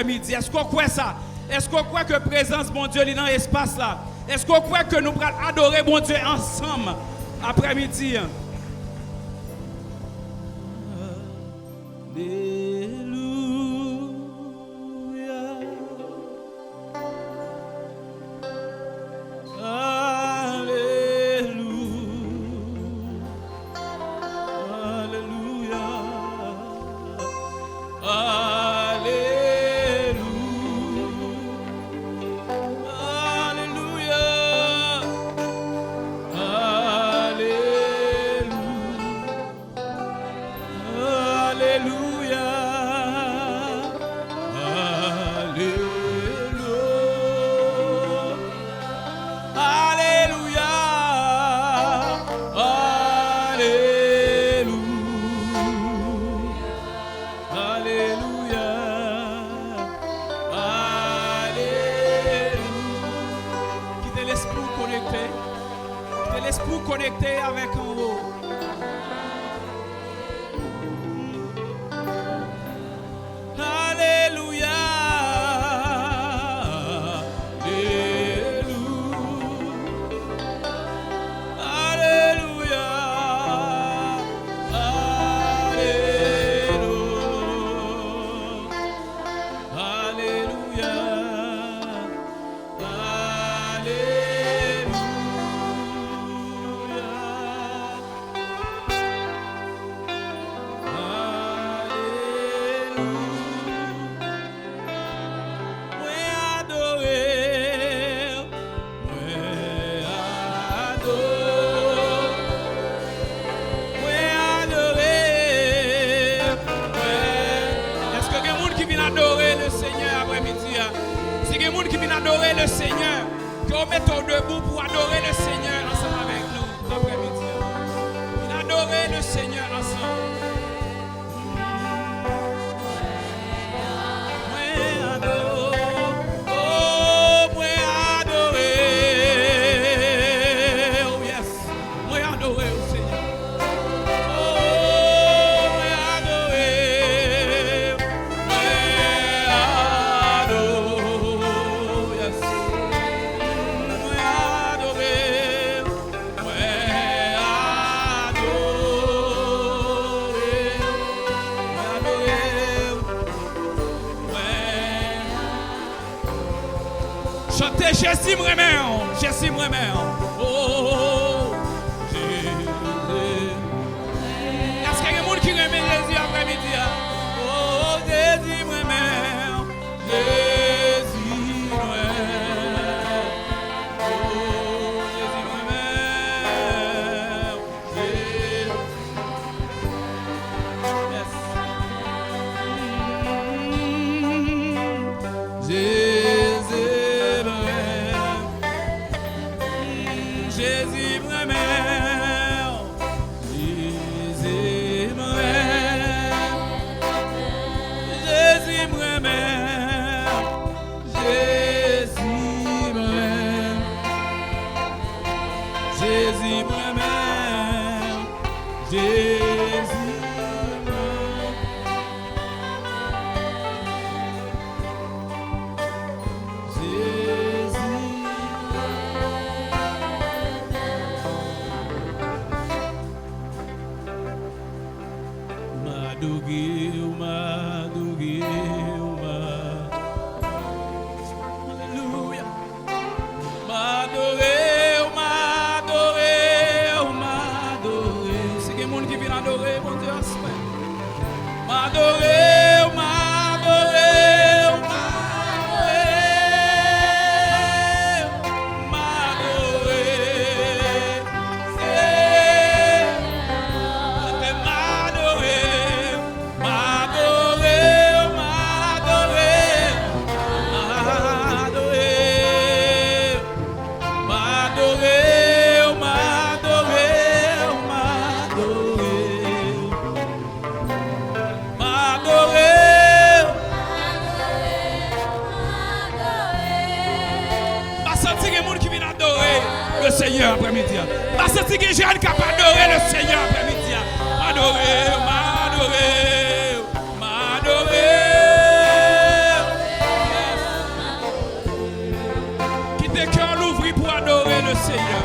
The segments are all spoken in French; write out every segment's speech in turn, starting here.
midi. Est-ce qu'on croit ça? Est-ce qu'on croit que la présence de mon Dieu est dans l'espace là? Est-ce qu'on croit que nous allons adorer mon Dieu ensemble après-midi? le Seigneur après-midi. Parce que si j'ai capable d'adorer le Seigneur après-midi. M'adorer, m'adorer, m'adorer. tes cœurs l'ouvrir pour adorer le Seigneur.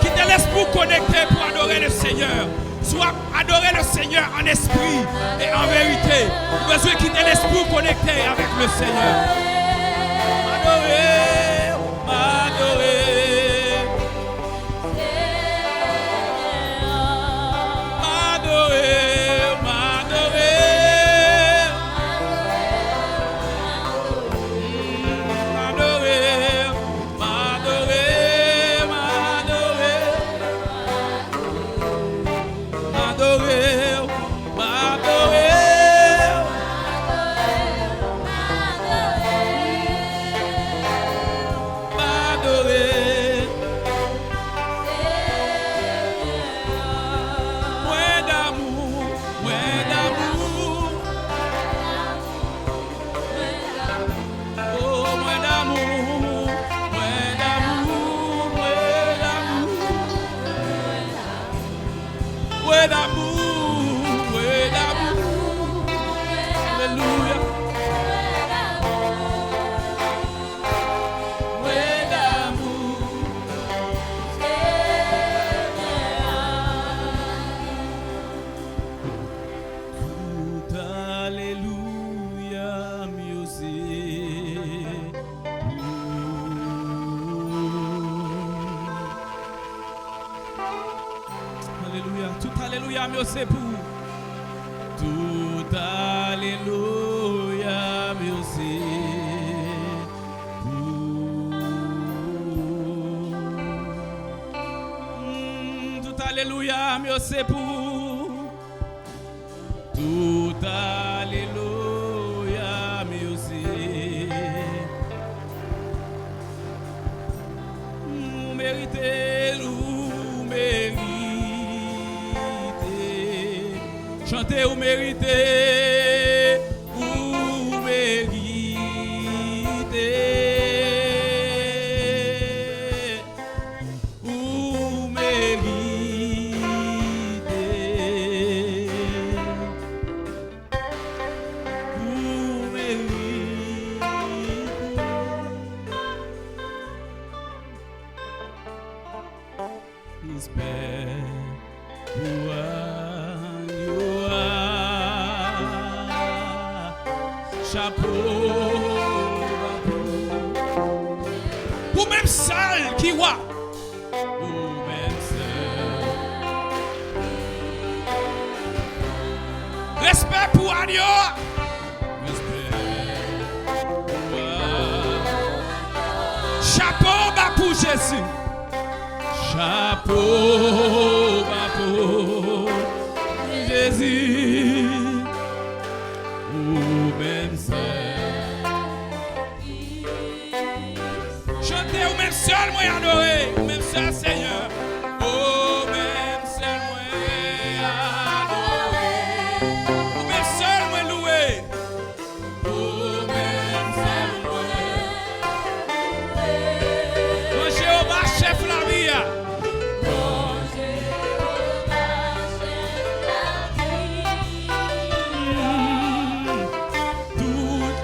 Qui te laisse pour connecter pour adorer le Seigneur. Soit adorer le Seigneur en esprit et en vérité. Besoin qui te laisse pour connecter avec le Seigneur. Adorer, adorer. C'est pour tout alléluia, mais aussi pour tout alléluia, mais c'est pour tout alléluia, mais aussi méritez, nous méritez. Chantez ou méritez, ou méritez, ou méritez, ou méritez. Espère chapeau, ou même seul qui voit, ou même seul. Respect pour Agneau, respect pour chapeau bas pour Jésus, chapeau bas pour Jésus. Chantez ou même seul moi adorer, ou même seul Seigneur. Oh même seul moi adorer, ou même seul moi louer. Oh même seul moi louer. Oh Jéhovah chef la vie. Oh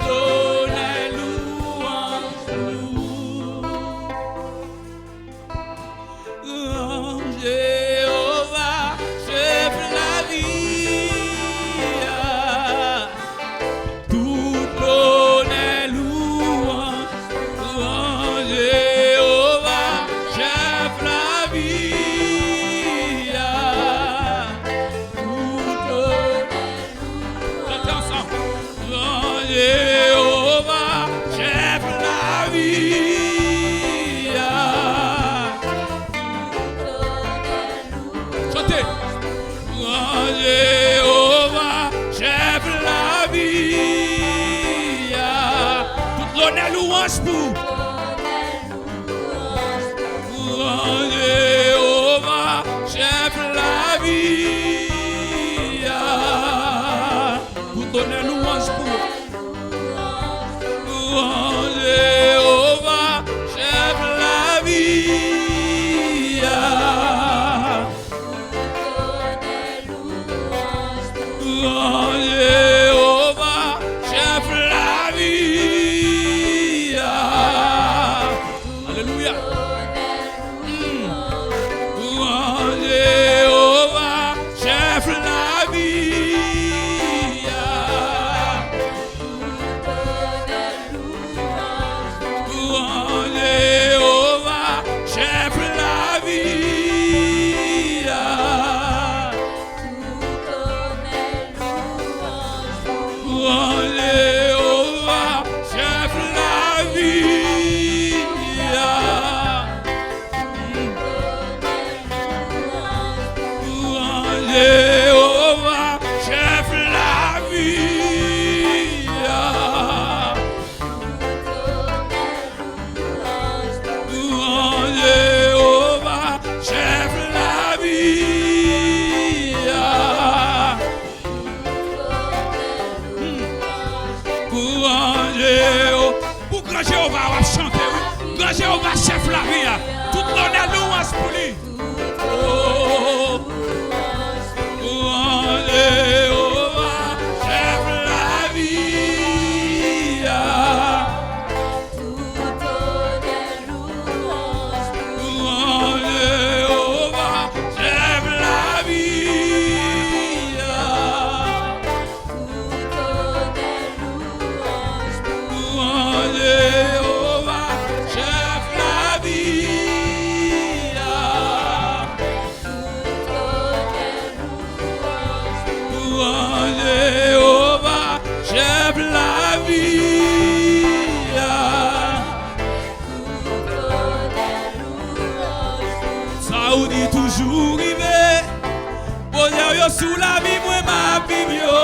Jéhovah chef la vie. Louange pour Jéhovah, chef la vie. Pour donner louange pour Jéhovah, chef la vie. Jéhovah, chef la vie. Pour grand Jéhovah, on va chanter. Grand Jéhovah, chef la vie. Tout l'honneur, louange pour lui. Grand Jéhovah, chef la vie. Grand Jéhovah, chef la vie. Grand Jéhovah, chef la vie. Grand Jéhovah, chef la vie. Ça ou dit toujours rivé. Bonheur yo sous la vie, moi ma vie yo.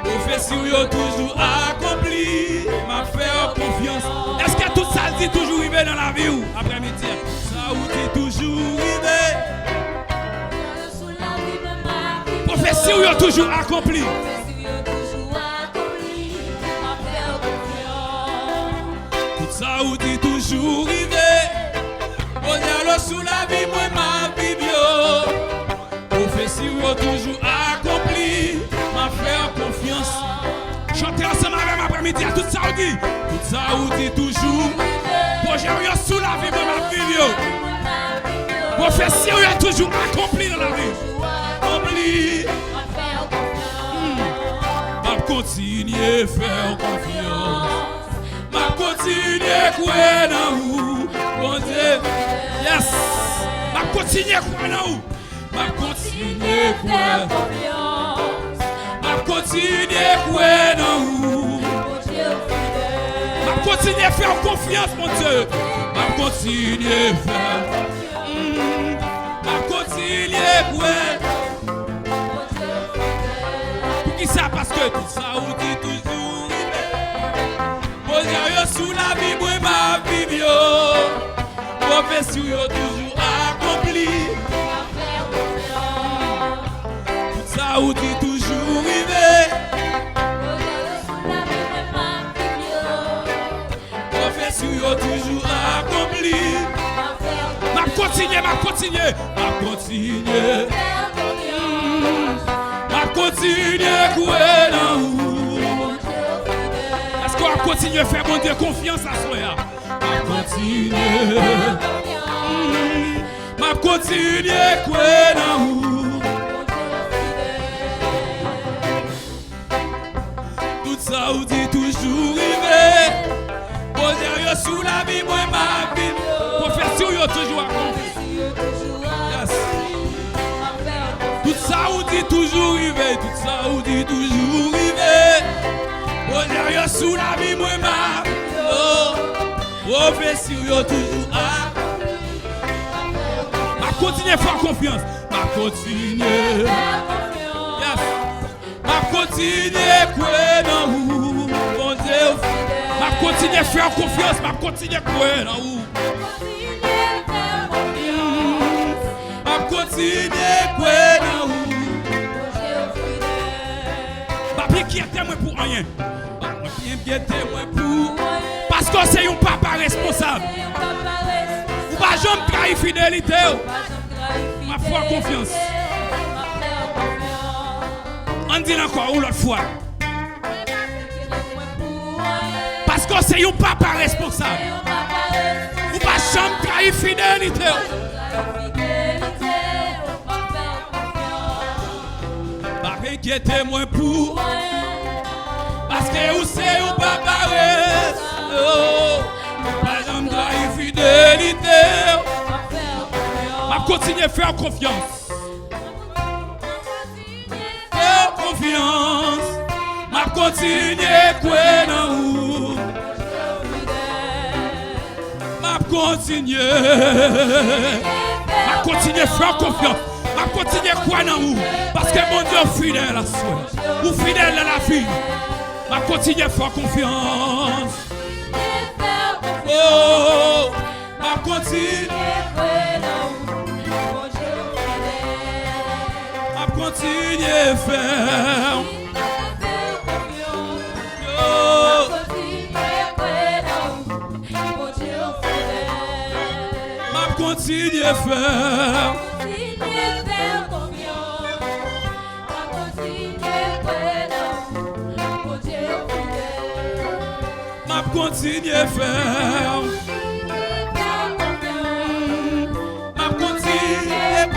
Profession yo toujours accompli. M'a fait confiance. Est-ce que tout ça dit toujours rivé dans la vie ou après-midi? Ça ou dit toujours rivé. Profession yo toujours accompli. Tout ça ou dit toujours rivé. Bonheur sous la vie, moi ma vie bio. Prophétie yo toujours accompli. M'a fait confiance. Chantez ensemble avec après-midi à tout ça ou dit. Tout ça ou dit toujours. Bonheur yo sous la vie, moi ma vie bio. Prophétie yo toujours accompli dans la vie. Accompli. M'a continuer faire confiance. M'a continuer croire dans vous. Bon Dieu. Yes. M'a continuer croire dans vous. M'a continuer croire. M'a continuer croire dans vous. M'a continuer faire confiance mon Dieu. M'a continuer faire. M'a continuer croire. Pour qui ça? Parce que tout ça ou dit toujours. Bonheur sous la vie, moi ma vie yo. Profession yo toujours accompli. Tout ça ou dit toujours rivé. Profession yo toujours accompli. M'a continuer. M'a continuer couer dans vous. Est-ce qu'on va continuer à faire bon Dieu confiance à soi? M'a continuer couer dans vous. Tout ça ou dit toujours rivé. Bonheur yo sous la vie, moi ma vie. Profession yo toujours accompli. Yes. Tout ça ou dit toujours rivé. Tout ça ou dit toujours rivé. Bonheur yo sous la vie, moi ma vie. Profession yo toujours accompli. M'a continuer à faire confiance. M'a continuer. Yes. M'a continuer à croire dans vous. Bon Dieu. M'a continuer à faire confiance. M'a continuer à croire dans vous. M'a continuer à croire dans vous. M'a bien inquiéter moi pour rien. M'a bien inquiéter moi pour. Parce que c'est un papa responsable. Ou pas jamais trahir fidélité. Ma foi confiance. On dit encore une autre fois. Parce que c'est un papa responsable. Ou pas jamais trahir fidélité. Pas inquiéter moi pour. Parce que vous c'est un papa responsable. Pas jamais trahir fidélité. M'a continuer à faire confiance. Faire confiance. M'a continuer à croire dans vous. M'a continuer. M'a continuer à faire confiance. M'a continuer à croire dans vous. Parce que mon Dieu est fidèle à soi. Ou fidèle à la vie. M'a continuer à faire confiance. Oh, m'a continuer. M'a continuer à faire. Oh, continuer à faire. M'a continuer à faire. M'a continuer à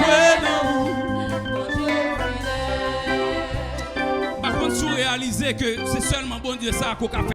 Par contre, si vous réalisez que c'est seulement bon Dieu ça qu'on a fait.